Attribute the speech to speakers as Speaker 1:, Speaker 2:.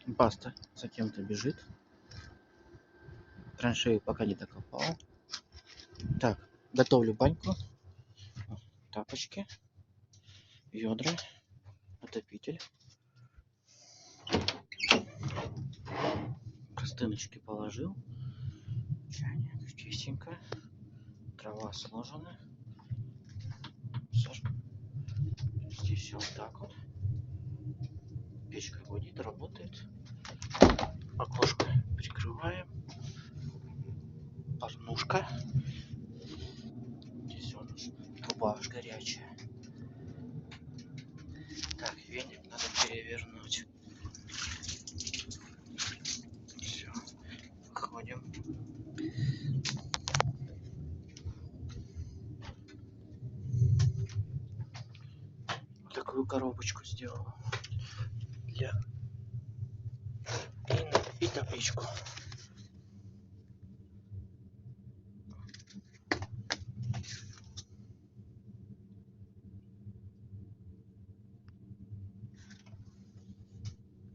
Speaker 1: Баста за кем-то бежит. Траншею пока не докопал. Так, готовлю баньку. Тапочки. Ведра. Отопитель. Простыночки положил. Чайник чистенько. Трава сложена. Здесь все вот так вот. Печка гудит, работает. Окошко прикрываем. Порнушка. Здесь у нас труба аж горячая. Так, веник надо перевернуть. Все, выходим. Такую коробочку сделал для и табличку.